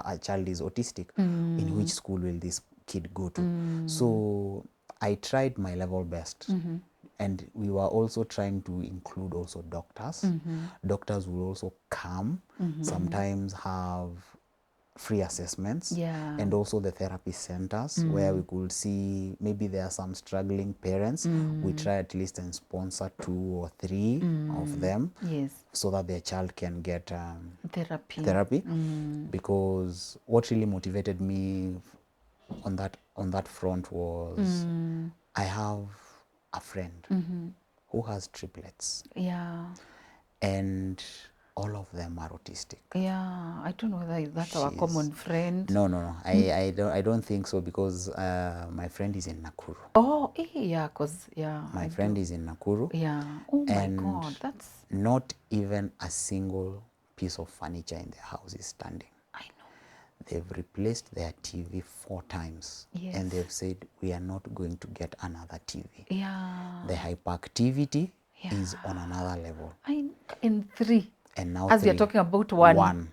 a child is autistic? In which school will this kid go to? So I tried my level best. And we were also trying to include also doctors. Doctors will also come, sometimes have free assessments, Yeah. and also the therapy centers where we could see maybe there are some struggling parents. We try at least and sponsor 2 or 3 of them, Yes. so that their child can get Therapy. because what really motivated me on that front was I have a friend who has triplets, Yeah. and all of them are autistic. Yeah. I don't know whether that's our common friend. No. I don't think so, because my friend is in Nakuru. Oh, yeah, because, yeah. My friend is in Nakuru. Yeah. Oh, my and God. That's, not even a single piece of furniture in their house is standing. I know. They've replaced their TV 4 times. Yes. And they've said, we are not going to get another TV. Yeah. The hyperactivity is on another level. In 3. And now As we are 3. talking about 1.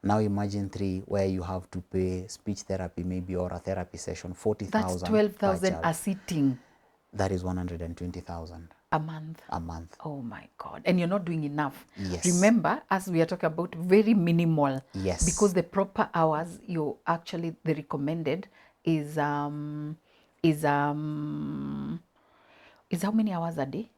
Now imagine 3, where you have to pay speech therapy maybe, or a therapy session, 40,000. That's 12,000 a sitting. That is 120,000 a month. a month. Oh my God. And you're not doing enough. Yes. Remember, as we are talking about, very minimal. Yes. Because the proper hours you actually, the recommended is how many hours a day?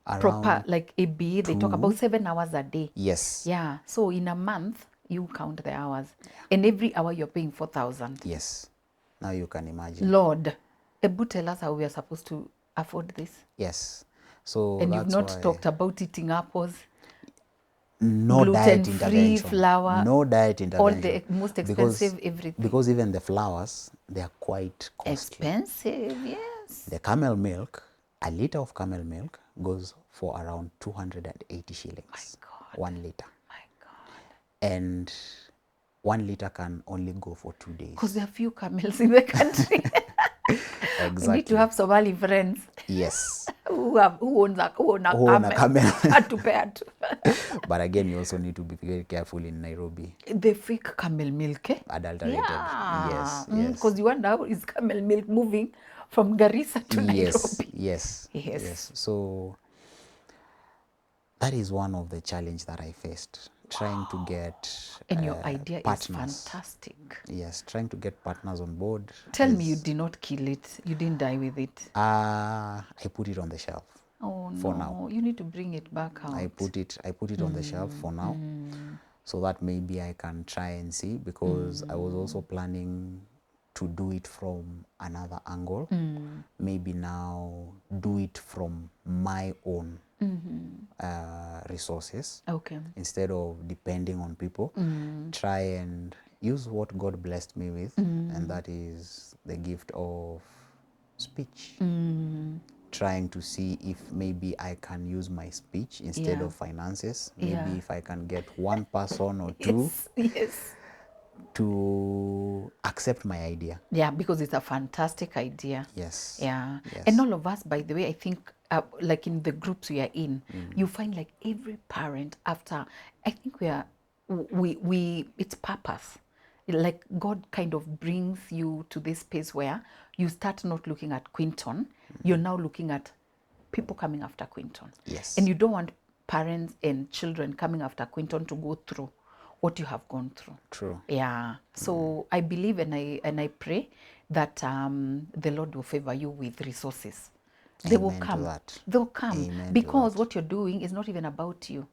Proper, Around like ABA, they talk about 7 hours a day. Yes. Yeah. So in a month, you count the hours. And every hour you're paying 4,000. Yes. Now you can imagine. Lord, Ebu, tell us how we are supposed to afford this. Yes. So And that's you've not why talked about eating apples, no diet gluten-free intervention. flour, No diet all intervention. the most expensive everything. Because even the flowers, they are quite costly. Expensive, yes. The camel milk, a liter of camel milk goes for around 280 shillings. My God. 1 liter. My God. And 1 liter can only go for 2 days. Because there are few camels in the country. Exactly. We need to have Somali friends Yes. who own a camel. Hard. But again, you also need to be very careful in Nairobi. The fake camel milk, eh? Adulterated. Yeah. Yes. Because you wonder how is camel milk moving from Garissa to Nairobi. Yes. So that is one of the challenge that I faced, trying to get And your idea partners. is fantastic. Yes, trying to get partners on board. Tell me you did not kill it. You didn't die with it. I put it on the shelf. Oh for no, now. You need to bring it back out. I put it on the shelf for now, so that maybe I can try and see, because I was also planning to do it from another angle. Maybe now do it from my own resources. Okay. Instead of depending on people, try and use what God blessed me with, and that is the gift of speech. Trying to see if maybe I can use my speech instead of finances. Maybe if I can get one person or 2 to accept my idea. Yeah, because it's a fantastic idea. Yes. Yeah. Yes. And all of us, by the way, I think, like in the groups we are in, you find like every parent after, I think it's purpose. Like God kind of brings you to this space where you start not looking at Quinton, you're now looking at people coming after Quinton. Yes. And you don't want parents and children coming after Quinton to go through what you have gone through. True. Yeah. So I believe and I pray that the Lord will favor you with resources. They will Amen to come. that. They'll come Amen to because that. what you're doing is not even about you.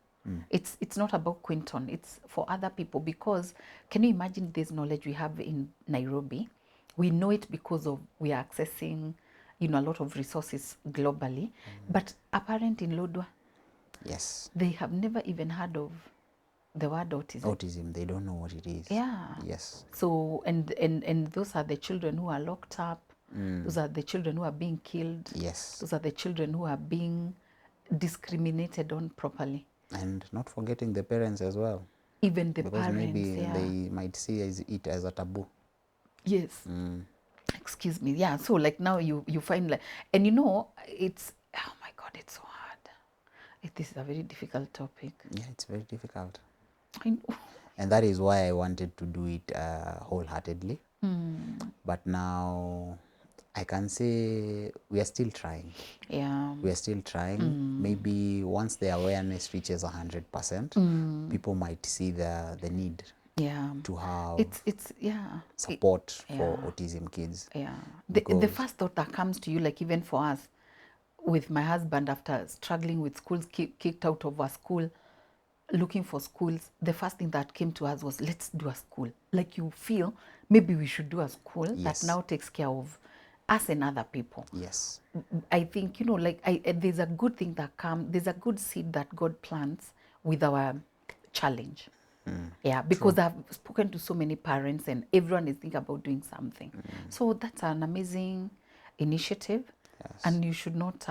It's not about Quinton. It's for other people. Because can you imagine this knowledge we have in Nairobi? We know it because of we are accessing, a lot of resources globally. But a parent in Lodwa, Yes. they have never even heard of the word autism. Autism, they don't know what it is. Yeah. Yes. So and those are the children who are locked up. Those are the children who are being killed. Yes. Those are the children who are being discriminated on properly. And not forgetting the parents as well. Even the Because parents, maybe yeah. they might see it as a taboo. Yes. Excuse me. Yeah. So like now you find like, and it's, oh my God, it's so hard. This is a very difficult topic. Yeah, it's very difficult. I know. And that is why I wanted to do it wholeheartedly. But now I can say we are still trying. Yeah. We are still trying. Maybe once the awareness reaches 100%, people might see the need Yeah. to have It's yeah. support for yeah. autism kids. Yeah. The Because first thought that comes to you, like even for us, with my husband, after struggling with schools, kicked out of our school, looking for schools, the first thing that came to us was, let's do a school. Like you feel maybe we should do a school Yes. that now takes care of us and other people. yes, I think, there's a good thing that there's a good seed that God plants with our challenge. Yeah, because I've spoken to so many parents and everyone is thinking about doing something. So that's an amazing initiative, and you should not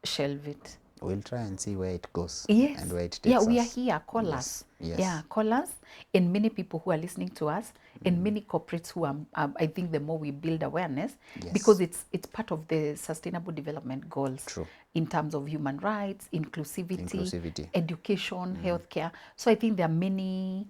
shelve it. we'll try and see where it goes Yes. and where it takes Yeah, us. we are here. Call Yes. us. Yes. Yeah, call us. And many people who are listening to us, and many corporates who are, I think the more we build awareness, Yes. because it's part of the Sustainable Development Goals. True. In terms of human rights, inclusivity. Education, healthcare. So I think there are many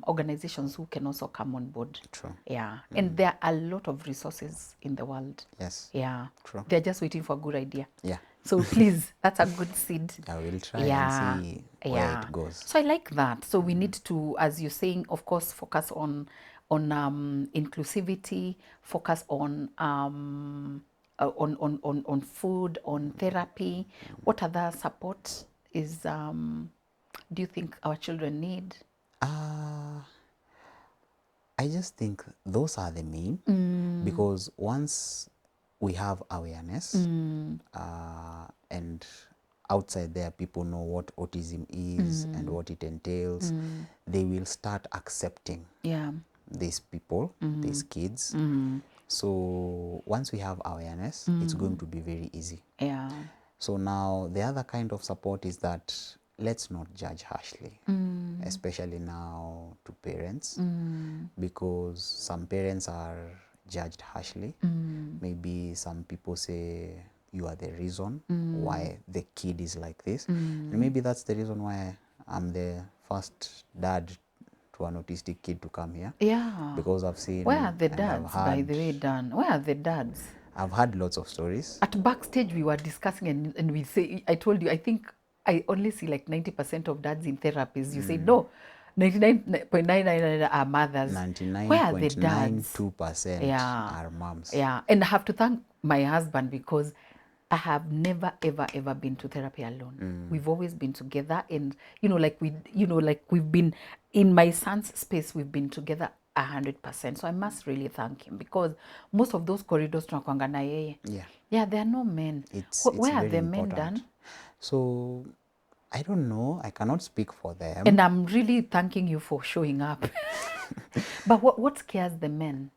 organizations who can also come on board. True. Yeah. And there are a lot of resources in the world. Yes. Yeah. True. They're just waiting for a good idea. Yeah. So please, that's a good seed. I will try Yeah, and see where it goes. So I like that. So we need to, as you're saying, of course, focus on inclusivity, focus on food, on therapy. What other support is do you think our children need? I just think those are the main, because once we have awareness and outside there people know what autism is and what it entails, they will start accepting Yeah. these people, these kids. So once we have awareness, it's going to be very easy. Yeah. So now the other kind of support is that let's not judge harshly, especially now to parents, because some parents are judged harshly. Maybe some people say you are the reason why the kid is like this. And maybe that's the reason why I'm the first dad to an autistic kid to come here. Yeah. Because I've seen, Where are the and I've dads, by the way, Dan? Where are the dads? I've had lots of stories. At backstage, we were discussing, and we say, I told you, I think I only see like 90% of dads in therapies. You say, no, 99.999 are mothers. Where are the dads? 99.92% Yeah. are moms. Yeah. And I have to thank my husband, because I have never, ever, ever been to therapy alone. We've always been together. And, we've been in my son's space, we've been together 100%. So I must really thank him, because most of those corridors tunakuanga na yeye. Yeah. Yeah, there are no men. It's Where are very the men important. done? So I don't know. I cannot speak for them. And I'm really thanking you for showing up. But what scares the men?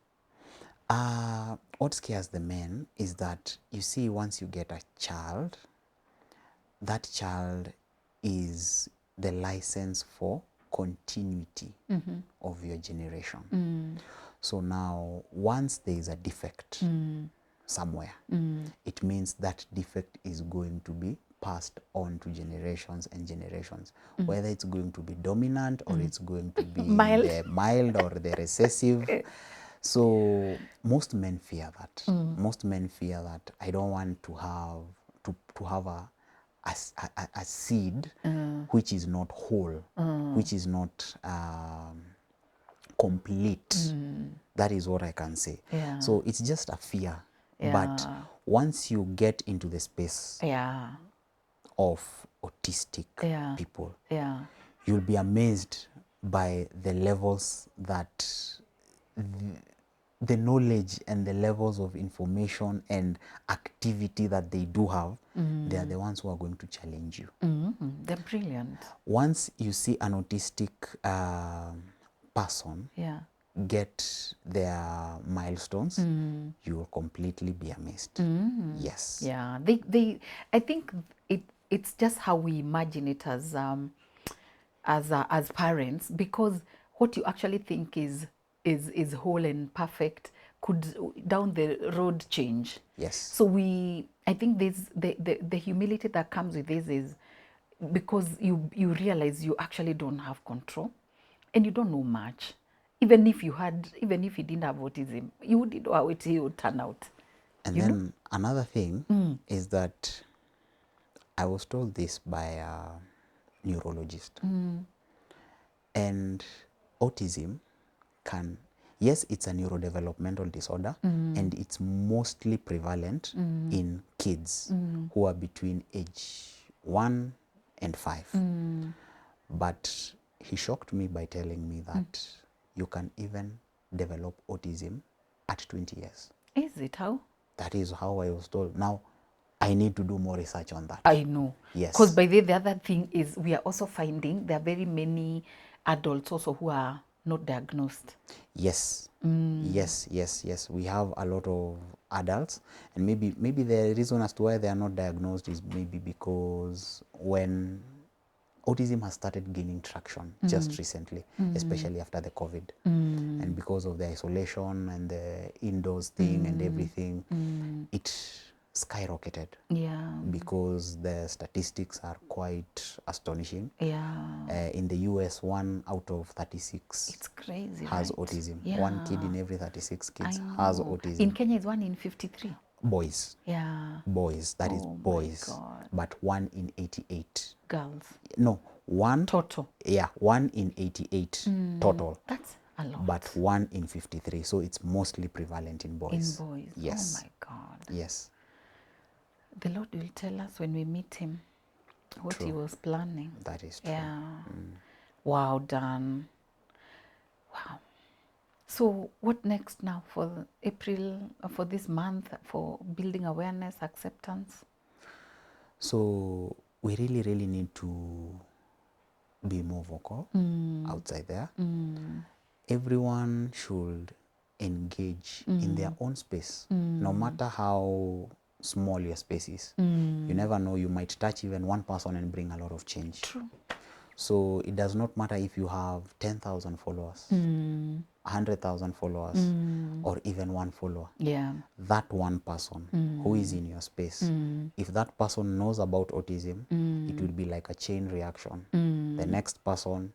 What scares the men is that, you see, once you get a child, that child is the license for continuity of your generation. So now, once there is a defect somewhere, it means that defect is going to be passed on to generations and generations. Whether it's going to be dominant or it's going to be Mild. the mild or the recessive. So most men fear that. Most men fear that I don't want to have a seed which is not whole, which is not complete. That is what I can say. Yeah. So it's just a fear. But Yeah. once you get into the space Yeah. of autistic Yeah. people, Yeah. you'll be amazed by the levels that the knowledge and the levels of information and activity that they do have. They are the ones who are going to challenge you. They're brilliant. Once you see an autistic person Yeah. get their milestones, you will completely be amazed. Yes. Yeah. I think it's just how we imagine it as parents, because what you actually think is whole and perfect could down the road change. Yes. So I think there's the humility that comes with this is because you realize you actually don't have control and you don't know much. Even if you didn't have autism, you wouldn't know how it would turn out. And You know? then another thing is that I was told this by a neurologist. And autism can, yes, it's a neurodevelopmental disorder, and it's mostly prevalent in kids who are between age 1 and 5. But he shocked me by telling me that you can even develop autism at 20 years. Is it how? That is how I was told. Now, I need to do more research on that. I know. Yes. Because by the other thing is we are also finding there are very many adults also who are not diagnosed. Yes. Yes. We have a lot of adults, and maybe the reason as to why they are not diagnosed is maybe because when autism has started gaining traction just recently, especially after the COVID, and because of the isolation and the indoors thing and everything, it skyrocketed. Yeah. Because the statistics are quite astonishing. Yeah. In the US, 1 out of 36 It's crazy, has right? autism. Yeah. 1 kid in every 36 kids I has know. autism. In Kenya, it's 1 in 53. Boys. Yeah. Boys. That is Oh my boys. God. But 1 in 88. Girls. No, 1. Total. Yeah, 1 in 88 total. That's a lot. But 1 in 53. So it's mostly prevalent in boys. In boys. Yes. Oh my God. Yes. The Lord will tell us when we meet him what he True. was planning. That is true. Yeah. Wow, Dan. Wow. So what next now for April, for this month, for building awareness, acceptance? So we really need to be more vocal outside there. Everyone should engage in their own space, no matter how small your space is. You never know, you might touch even one person and bring a lot of change. True. So it does not matter if you have 10,000 followers, 100,000 followers, or even 1 follower. Yeah. That one person who is in your space, if that person knows about autism, it will be like a chain reaction. The next person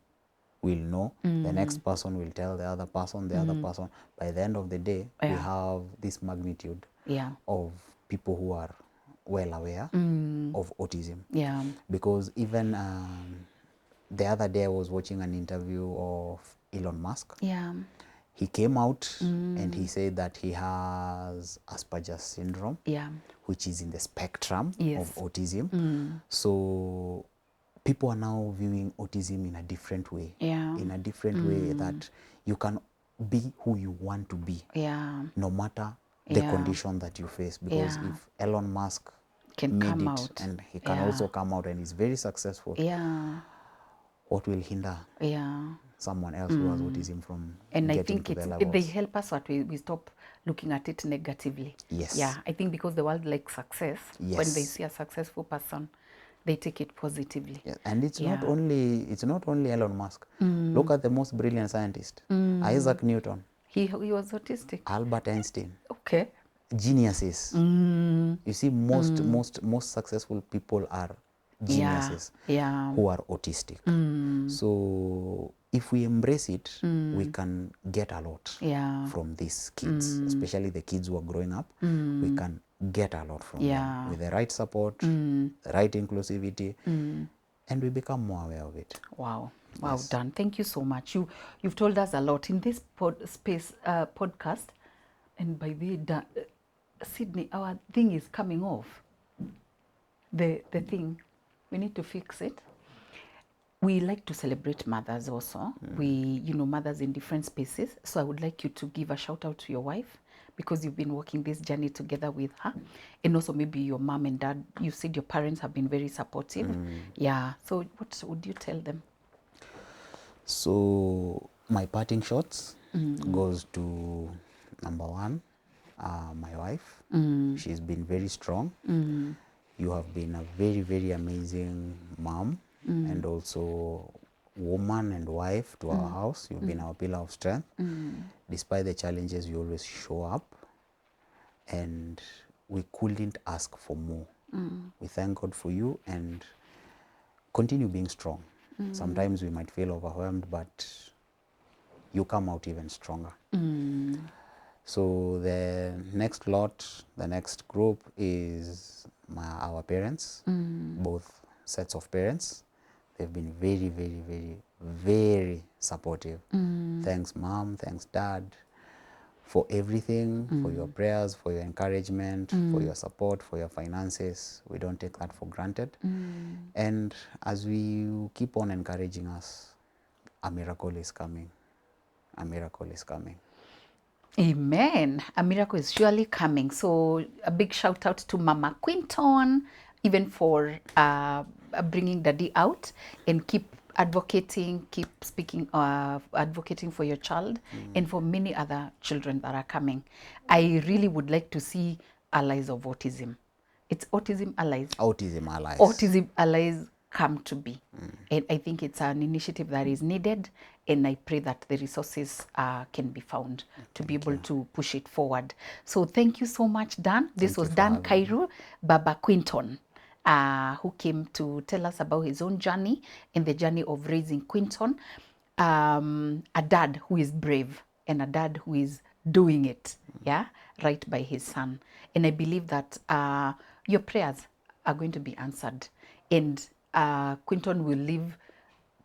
will know, the next person will tell the other person, the other person. By the end of the day, we have this magnitude of people who are well aware of autism. Yeah. Because even the other day I was watching an interview of Elon Musk. Yeah. He came out and he said that he has Asperger's syndrome, Yeah. which is in the spectrum Yes. of autism. So people are now viewing autism in a different way. Yeah. In a different way that you can be who you want to be, Yeah. no matter the Yeah. condition that you face. Because Yeah. if Elon Musk Can made come it out. and he can Yeah. also come out and is very successful, Yeah. what will hinder Yeah. someone else who has autism from And I getting think to the they levels? help us that we stop looking at it negatively. Yes. Yeah, I think because the world likes success, when they Yes. see a successful person, they take it positively. Yeah. And it's not Yeah. only Elon Musk. Look at the most brilliant scientist, Isaac Newton, He was autistic. Albert Einstein, Okay. geniuses. You see, most successful people are geniuses Yeah. who are autistic. So if we embrace it, we can get a lot Yeah. from these kids, especially the kids who are growing up. We can get a lot from Yeah. them with the right support, the right inclusivity, and we become more aware of it. Wow. Wow, Yes. Dan. Thank you so much. You've told us a lot in this podcast. And by the way, Sydney, our thing is coming off. The thing, we need to fix it. We like to celebrate mothers also. We, mothers in different spaces. So I would like you to give a shout out to your wife, because you've been walking this journey together with her. And also maybe your mom and dad, you said your parents have been very supportive. Yeah. So what would you tell them? So my parting shots goes to number one, my wife. She's been very strong. You have been a very, very amazing mom and also woman and wife to our house. You've been our pillar of strength. Despite the challenges, you always show up, and we couldn't ask for more. We thank God for you and continue being strong. Sometimes we might feel overwhelmed, but you come out even stronger. So the next group is our parents, both sets of parents. They've been very, very, very, very supportive. Thanks, Mom. Thanks, Dad, for everything, for your prayers, for your encouragement, for your support, for your finances. We don't take that for granted. And as we keep on encouraging us, a miracle is coming. A miracle is coming. Amen. A miracle is surely coming. So a big shout out to Mama Quinton, even for bringing Daddy out, and keep advocating, keep speaking, advocating for your child and for many other children that are coming. I really would like to see allies of autism. It's Autism Allies. Autism Allies. Autism Allies come to be. And I think it's an initiative that is needed, and I pray that the resources can be found to be able to push it forward. So thank you so much, Dan. This was Dan Cairo, Baba Quinton, who came to tell us about his own journey and the journey of raising Quinton, a dad who is brave and a dad who is doing it, right by his son. And I believe that your prayers are going to be answered, and Quinton will live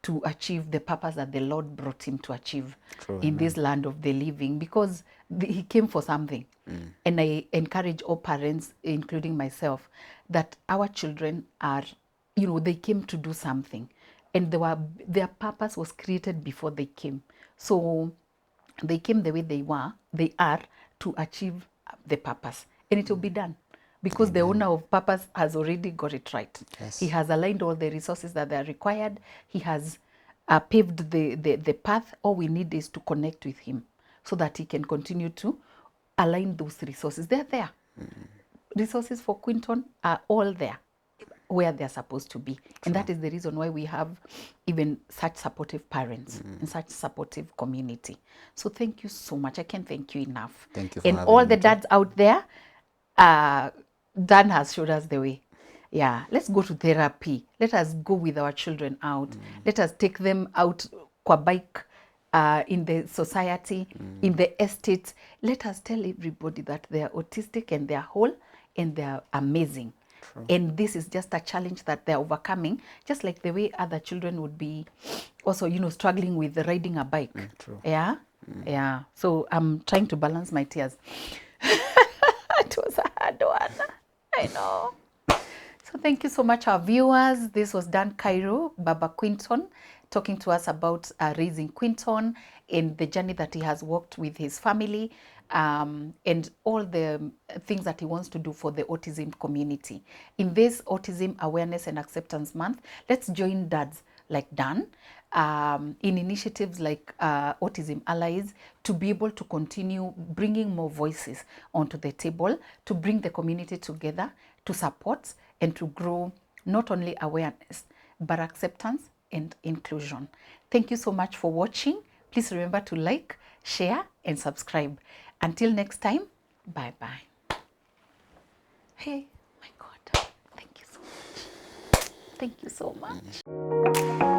to achieve the purpose that the Lord brought him to achieve in this land of the living, because he came for something. And I encourage all parents, including myself, that our children are, they came to do something, and their purpose was created before they came. So they came the way they are to achieve the purpose, and it will be done, because the owner of purpose has already got it right. Yes. He has aligned all the resources that are required. He has paved the path. All we need is to connect with him so that he can continue to align those resources. They're there. Resources for Quinton are all there where they're supposed to be. And that is the reason why we have even such supportive parents and such supportive community. So thank you so much. I can't thank you enough. Thank you for and having all me the too. dads out there, Dan has showed us the way. Yeah, let's go to therapy. Let us go with our children out. Let us take them out kwa bike, in the society, in the estates. Let us tell everybody that they are autistic and they are whole and they are amazing. And this is just a challenge that they're overcoming, just like the way other children would be also, struggling with riding a bike. True. Yeah? Yeah. So I'm trying to balance my tears. It was a hard one. I know. So thank you so much, our viewers. This was Dan Cairo, Baba Quinton, talking to us about raising Quinton and the journey that he has walked with his family, and all the things that he wants to do for the autism community. In this Autism Awareness and Acceptance Month, let's join dads like Dan in initiatives like Autism Allies to be able to continue bringing more voices onto the table, to bring the community together, to support and to grow not only awareness, but acceptance and inclusion. Thank you so much for watching. Please remember to like, share, and subscribe. Until next time, bye-bye. Hey, my God, thank you so much. Thank you so much.